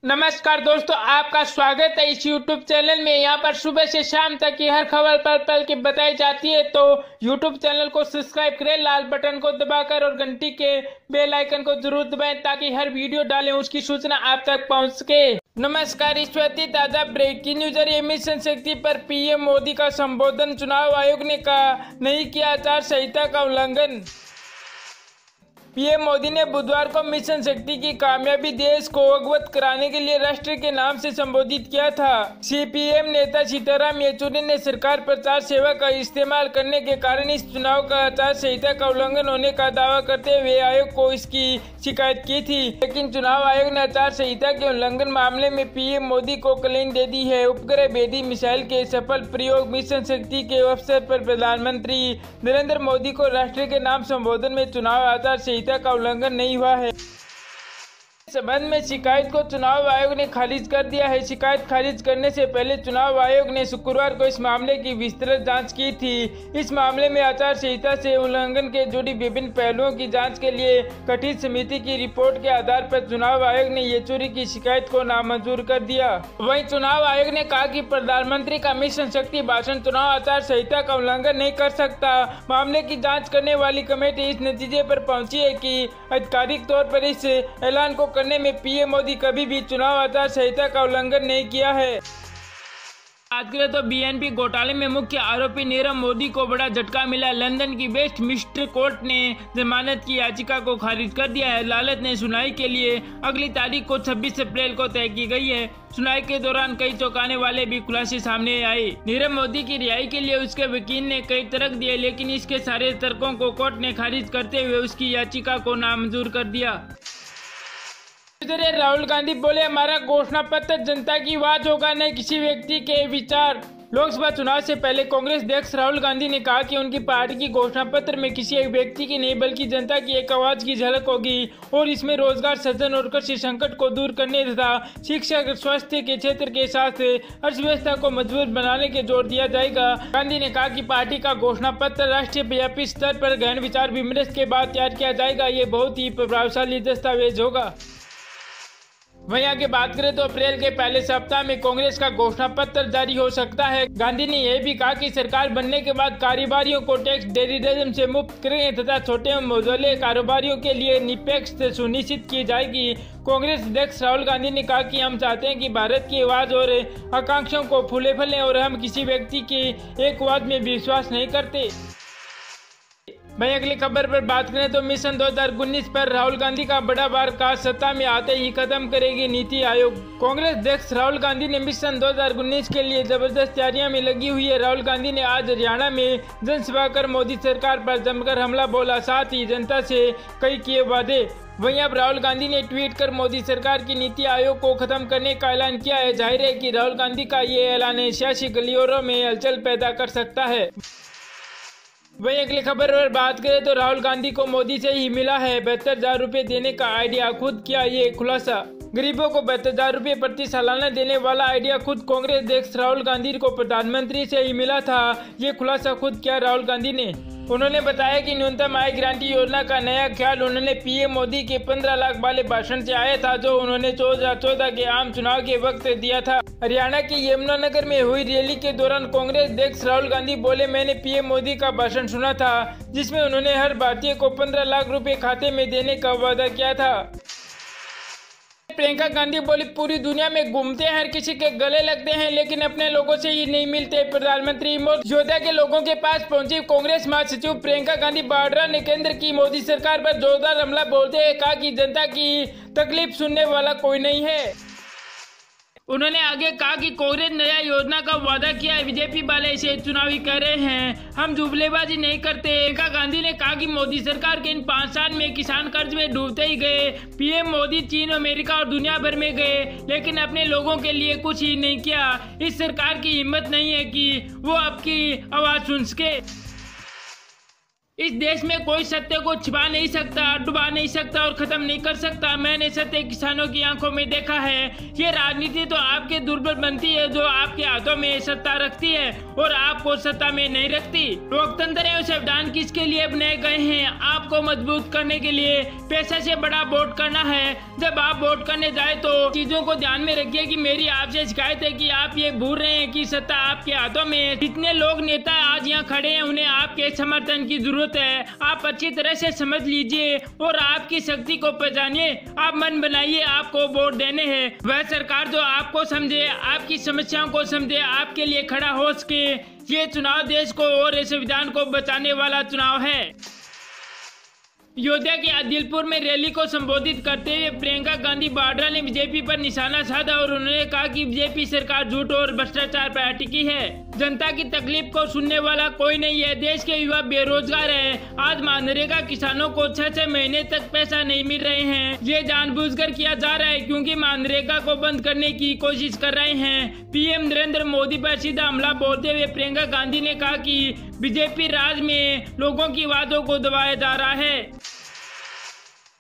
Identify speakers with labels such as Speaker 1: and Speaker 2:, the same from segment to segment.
Speaker 1: नमस्कार दोस्तों, आपका स्वागत है इस YouTube चैनल में। यहाँ पर सुबह से शाम तक की हर खबर पल पल की बताई जाती है, तो YouTube चैनल को सब्सक्राइब करें लाल बटन को दबाकर और घंटी के बेल आइकन को जरूर दबाएं ताकि हर वीडियो डालें उसकी सूचना आप तक पहुँच सके। नमस्कार, इस वक्त ताजा ब्रेकिंग न्यूज आ रही है। मिशन शक्ति पर पीएम मोदी का संबोधन। चुनाव आयोग ने कहा नहीं किया आचार संहिता का उल्लंघन। पीएम मोदी ने बुधवार को मिशन शक्ति की कामयाबी देश को अवगत कराने के लिए राष्ट्र के नाम से संबोधित किया था। सीपीएम नेता सीताराम येचुरी ने सरकार प्रचार सेवा का इस्तेमाल करने के कारण इस चुनाव का आचार संहिता का उल्लंघन होने का दावा करते हुए आयोग को इसकी शिकायत की थी, लेकिन चुनाव आयोग ने आचार संहिता के उल्लंघन मामले में पीएम मोदी को क्लीन दे दी है। उपग्रह भेदी मिसाइल के सफल प्रयोग मिशन शक्ति के अवसर पर प्रधानमंत्री नरेंद्र मोदी को राष्ट्र के नाम संबोधन में चुनाव आचार संहिता का उल्लंघन नहीं हुआ है। इस संबंध में शिकायत को चुनाव आयोग ने खारिज कर दिया है। शिकायत खारिज करने से पहले चुनाव आयोग ने शुक्रवार को इस मामले की विस्तृत जांच की थी। इस मामले में आचार संहिता से उल्लंघन के जुड़ी विभिन्न पहलुओं की जांच के लिए गठित समिति की रिपोर्ट के आधार पर चुनाव आयोग ने येचुरी की शिकायत को नामंजूर कर दिया। वहीं चुनाव आयोग ने कहा कि प्रधानमंत्री का मिशन शक्ति भाषण चुनाव आचार संहिता का उल्लंघन नहीं कर सकता। मामले की जाँच करने वाली कमेटी इस नतीजे पर पहुंची है कि आधिकारिक तौर पर इस ऐलान को करने में पीएम मोदी कभी भी चुनाव आचार संहिता का उल्लंघन नहीं किया है। बात करें तो बीएनपी घोटाले में मुख्य आरोपी नीरव मोदी को बड़ा झटका मिला। लंदन की वेस्टमिंस्टर कोर्ट ने जमानत की याचिका को खारिज कर दिया है। अदालत ने सुनवाई के लिए अगली तारीख को 26 अप्रैल को तय की गई है। सुनवाई के दौरान कई चौंकाने वाले भी खुलासे सामने आए। नीरव मोदी की रिहाई के लिए उसके वकील ने कई तर्क दिए, लेकिन इसके सारे तर्कों को कोर्ट ने खारिज करते हुए उसकी याचिका को नामंजूर कर दिया। राहुल गांधी बोले, हमारा घोषणा पत्र जनता की आवाज होगा, न किसी व्यक्ति के विचार। लोकसभा चुनाव से पहले कांग्रेस अध्यक्ष राहुल गांधी ने कहा कि उनकी पार्टी की घोषणा पत्र में किसी एक व्यक्ति की नहीं बल्कि जनता की एक आवाज की झलक होगी और इसमें रोजगार सृजन और कृषि संकट को दूर करने तथा शिक्षा और स्वास्थ्य के क्षेत्र के साथ अर्थव्यवस्था को मजबूत बनाने के जोर दिया जाएगा। गांधी ने कहा कि पार्टी का घोषणा पत्र राष्ट्रीय व्यापी स्तर पर गहन विचार विमर्श के बाद तैयार किया जाएगा। ये बहुत ही प्रभावशाली दस्तावेज होगा। वहीं आगे बात करें तो अप्रैल के पहले सप्ताह में कांग्रेस का घोषणा पत्र जारी हो सकता है। गांधी ने यह भी कहा कि सरकार बनने के बाद कारोबारियों को टैक्स डेरिडेशन से मुक्त करेंगे तथा छोटे और मझोले कारोबारियों के लिए निरपेक्ष सुनिश्चित की जाएगी। कांग्रेस अध्यक्ष राहुल गांधी ने कहा कि हम चाहते हैं कि भारत की आवाज और आकांक्षाओं को फूले फलें और हम किसी व्यक्ति की एक आवाज में विश्वास नहीं करते। भाई अगली खबर पर बात करें तो मिशन 2019 पर राहुल गांधी का बड़ा वार का सत्ता में आते ही खत्म करेगी नीति आयोग। कांग्रेस अध्यक्ष राहुल गांधी ने मिशन 2019 के लिए जबरदस्त तैयारियां में लगी हुई है। राहुल गांधी ने आज हरियाणा में जनसभा कर मोदी सरकार पर जमकर हमला बोला, साथ ही जनता से कई किए वादे। वहीं अब राहुल गांधी ने ट्वीट कर मोदी सरकार की नीति आयोग को खत्म करने का ऐलान किया है। जाहिर है कि राहुल गांधी का ये ऐलान सियासी गलियारों में हलचल पैदा कर सकता है। वहीं अगली खबर पर बात करें तो राहुल गांधी को मोदी से ही मिला है 72,000 रुपये देने का आइडिया। खुद किया ये खुलासा। गरीबों को 72,000 रुपये प्रति सालाना देने वाला आइडिया खुद कांग्रेस अध्यक्ष राहुल गांधी को प्रधानमंत्री से ही मिला था। ये खुलासा खुद किया राहुल गांधी ने। उन्होंने बताया कि न्यूनतम आय गारंटी योजना का नया ख्याल उन्होंने पीएम मोदी के 15 लाख वाले भाषण से आया था, जो उन्होंने 2014 के आम चुनाव के वक्त दिया था। हरियाणा के यमुनानगर में हुई रैली के दौरान कांग्रेस अध्यक्ष राहुल गांधी बोले, मैंने पीएम मोदी का भाषण सुना था जिसमें उन्होंने हर भारतीय को 15 लाख रुपए खाते में देने का वादा किया था। प्रियंका गांधी बोली, पूरी दुनिया में घूमते हैं, हर किसी के गले लगते हैं, लेकिन अपने लोगों से ही नहीं मिलते। प्रधानमंत्री अयोध्या के लोगों के पास पहुंची कांग्रेस महासचिव प्रियंका गांधी वाड्रा ने केंद्र की मोदी सरकार पर जोरदार हमला बोलते हुए कहा कि जनता की तकलीफ सुनने वाला कोई नहीं है। उन्होंने आगे कहा कि कांग्रेस नया योजना का वादा किया है, बीजेपी वाले इसे चुनावी कह रहे हैं, हम जुमलेबाजी नहीं करते। प्रियंका गांधी ने कहा कि मोदी सरकार के इन 5 साल में किसान कर्ज में डूबते ही गए। पीएम मोदी चीन, अमेरिका और दुनिया भर में गए, लेकिन अपने लोगों के लिए कुछ ही नहीं किया। इस सरकार की हिम्मत नहीं है कि वो आपकी आवाज सुन सके। इस देश में कोई सत्य को छिपा नहीं सकता, डुबा नहीं सकता और खत्म नहीं कर सकता। मैंने सत्य किसानों की आंखों में देखा है। ये राजनीति तो आपके दुर्बल बनती है जो आपके हाथों में सत्ता रखती है और आपको सत्ता में नहीं रखती। लोकतंत्र एवं संविधान किसके लिए बनाए गए हैं? आपको मजबूत करने के लिए। पैसे से बड़ा वोट करना है। जब आप वोट करने जाए तो चीजों को ध्यान में रखिए कि मेरी आपसे शिकायत है कि आप ये भूल रहे हैं कि सत्ता आपके हाथों में है। जितने लोग नेता आज यहाँ खड़े हैं उन्हें आपके समर्थन की जरूरत है। आप अच्छी तरह से समझ लीजिए और आपकी शक्ति को पहचानिए। आप मन बनाइए, आपको वोट देने हैं वह सरकार जो आपको समझे, आपकी समस्याओं को समझे, आपके लिए खड़ा हो सके। ये चुनाव देश को और संविधान को बचाने वाला चुनाव है। अयोध्या के आदिलपुर में रैली को संबोधित करते हुए प्रियंका गांधी वाड्रा ने बीजेपी पर निशाना साधा और उन्होंने कहा कि बीजेपी सरकार झूठ और भ्रष्टाचार पर टिकी है। जनता की तकलीफ को सुनने वाला कोई नहीं है। देश के युवा बेरोजगार हैं। आज मनरेगा किसानों को 6 महीने तक पैसा नहीं मिल रहे हैं। ये जानबूझकर किया जा रहा है क्योंकि मनरेगा को बंद करने की कोशिश कर रहे हैं। पीएम नरेंद्र मोदी पर सीधा हमला बोलते हुए प्रियंका गांधी ने कहा कि बीजेपी राज में लोगों की बातों को दबाया जा रहा है।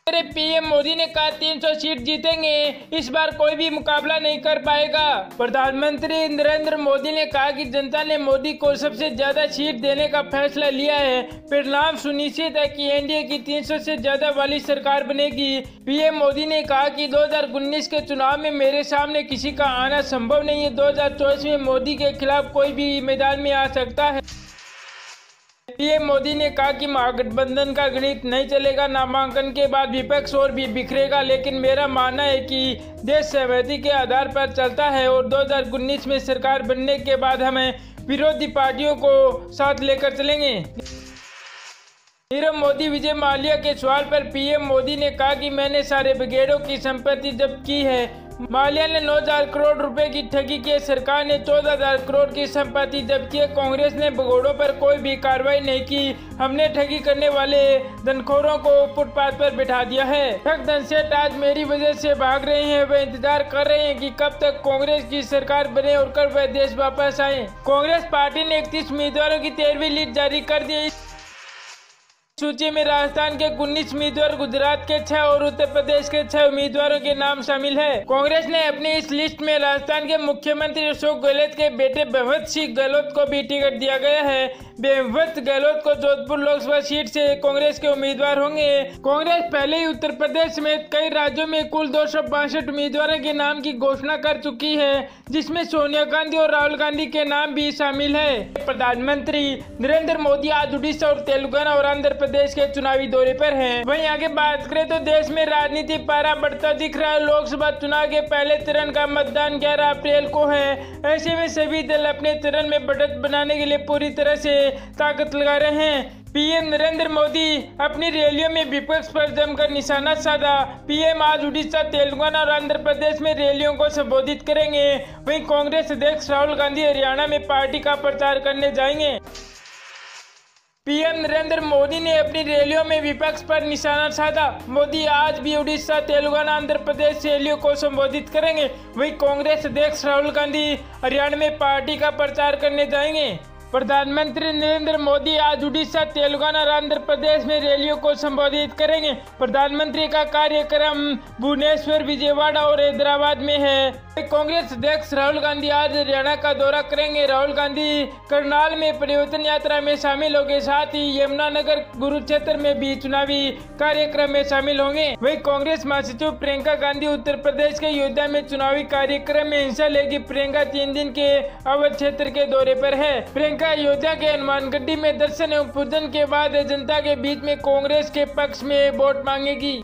Speaker 1: पीएम मोदी ने कहा 300 सीट जीतेंगे, इस बार कोई भी मुकाबला नहीं कर पाएगा। प्रधानमंत्री नरेंद्र मोदी ने कहा कि जनता ने मोदी को सबसे ज्यादा सीट देने का फैसला लिया है। परिणाम सुनिश्चित है कि एनडीए की 300 से ज्यादा वाली सरकार बनेगी। पीएम मोदी ने कहा कि 2019 के चुनाव में मेरे सामने किसी का आना संभव नहीं है। 2024 में मोदी के खिलाफ कोई भी मैदान में आ सकता है। पीएम मोदी ने कहा कि महागठबंधन का गणित नहीं चलेगा। नामांकन के बाद विपक्ष और भी बिखरेगा, लेकिन मेरा मानना है कि देश सहमति के आधार पर चलता है और 2019 में सरकार बनने के बाद हमें विरोधी पार्टियों को साथ लेकर चलेंगे। नीरव मोदी विजय माल्या के सवाल पर पीएम मोदी ने कहा कि मैंने सारे ब्रिगेडों की संपत्ति जब्त की है। माल्या ने 9,000 करोड़ रुपए की ठगी की। सरकार ने 14,000 करोड़ की संपत्ति जब्त की। कांग्रेस ने ब्रिगेडों पर कोई भी कार्रवाई नहीं की। हमने ठगी करने वाले धनखोरों को फुटपाथ पर बिठा दिया है। ठग धनसेठ आज मेरी वजह से भाग रहे हैं। वे इंतजार कर रहे हैं कि कब तक कांग्रेस की सरकार बने और कब वह देश वापस आए। कांग्रेस पार्टी ने 31 उम्मीदवारों की 13वीं लिस्ट जारी कर दी। सूची में राजस्थान के 19 उम्मीदवार, गुजरात के 6 और उत्तर प्रदेश के 6 उम्मीदवारों के नाम शामिल है। कांग्रेस ने अपनी इस लिस्ट में राजस्थान के मुख्यमंत्री अशोक गहलोत के बेटे भगवत सिंह गहलोत को भी टिकट दिया गया है। भगवत गहलोत को जोधपुर लोकसभा सीट से कांग्रेस के उम्मीदवार होंगे। कांग्रेस पहले ही उत्तर प्रदेश समेत कई राज्यों में कुल 262 उम्मीदवारों के नाम की घोषणा कर चुकी है, जिसमें सोनिया गांधी और राहुल गांधी के नाम भी शामिल है। प्रधानमंत्री नरेंद्र मोदी आज उड़ीसा और तेलंगाना और आंध्र प्रदेश के चुनावी दौरे पर हैं। वहीं आगे बात करें तो देश में राजनीति पारा बढ़ता दिख रहा है। लोकसभा चुनाव के पहले चरण का मतदान 11 अप्रैल को है। ऐसे में सभी दल अपने चरण में बढ़त बनाने के लिए पूरी तरह से ताकत लगा रहे हैं। पीएम नरेंद्र मोदी अपनी रैलियों में विपक्ष पर जमकर निशाना साधा। पीएम आज उड़ीसा, तेलंगाना और आंध्र प्रदेश में रैलियों को संबोधित करेंगे। वहीं कांग्रेस अध्यक्ष राहुल गांधी हरियाणा में पार्टी का प्रचार करने जाएंगे। पीएम नरेंद्र मोदी ने अपनी रैलियों में विपक्ष पर निशाना साधा। मोदी आज भी उड़ीसा, तेलंगाना, आंध्र प्रदेश रैलियों को संबोधित करेंगे। वहीं कांग्रेस अध्यक्ष राहुल गांधी हरियाणा में पार्टी का प्रचार करने जाएंगे। प्रधानमंत्री नरेंद्र मोदी आज उड़ीसा, तेलंगाना और आंध्र प्रदेश में रैलियों को संबोधित करेंगे। प्रधानमंत्री का कार्यक्रम भुवनेश्वर, विजयवाड़ा और हैदराबाद में है। कांग्रेस अध्यक्ष राहुल गांधी आज हरियाणा का दौरा करेंगे। राहुल गांधी करनाल में परिवर्तन यात्रा में शामिल होंगे, साथ ही यमुनानगर, कुरुक्षेत्र में भी चुनावी कार्यक्रम में शामिल होंगे। वहीं कांग्रेस महासचिव प्रियंका गांधी उत्तर प्रदेश के अयोध्या में चुनावी कार्यक्रम में हिस्सा लेगी। प्रियंका 3 दिन के अवध क्षेत्र के दौरे पर है। प्रियंका अयोध्या के हनुमानगढ़ी में दर्शन एवं पूजन के बाद जनता के बीच में कांग्रेस के पक्ष में वोट मांगेगी।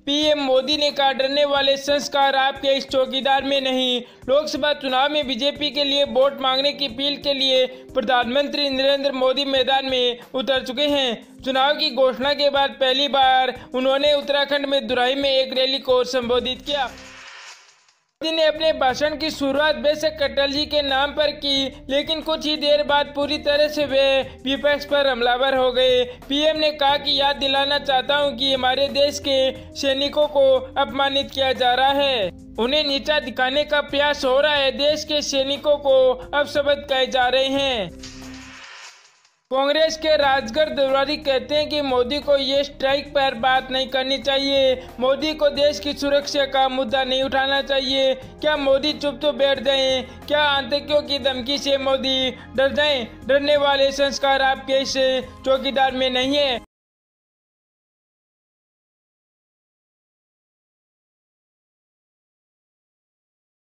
Speaker 1: पीएम मोदी ने कहा डरने वाले संस्कार आपके इस चौकीदार में नहीं। लोकसभा चुनाव में बीजेपी के लिए वोट मांगने की अपील के लिए प्रधानमंत्री नरेंद्र मोदी मैदान में उतर चुके हैं। चुनाव की घोषणा के बाद पहली बार उन्होंने उत्तराखंड में दुराई में एक रैली को संबोधित किया। मोदी ने अपने भाषण की शुरुआत बेशक अटल जी के नाम पर की, लेकिन कुछ ही देर बाद पूरी तरह से वे विपक्ष पर हमलावर हो गए। पीएम ने कहा कि याद दिलाना चाहता हूं कि हमारे देश के सैनिकों को अपमानित किया जा रहा है, उन्हें नीचा दिखाने का प्रयास हो रहा है। देश के सैनिकों को अपशब्द कहे जा रहे हैं। कांग्रेस के राजगढ़ दौरारी कहते हैं कि मोदी को ये स्ट्राइक पर बात नहीं करनी चाहिए। मोदी को देश की सुरक्षा का मुद्दा नहीं उठाना चाहिए। क्या मोदी चुप तो बैठ जाएं? क्या आतंकियों की धमकी से मोदी डर जाएं? डरने वाले संस्कार आपके इस चौकीदार में नहीं है।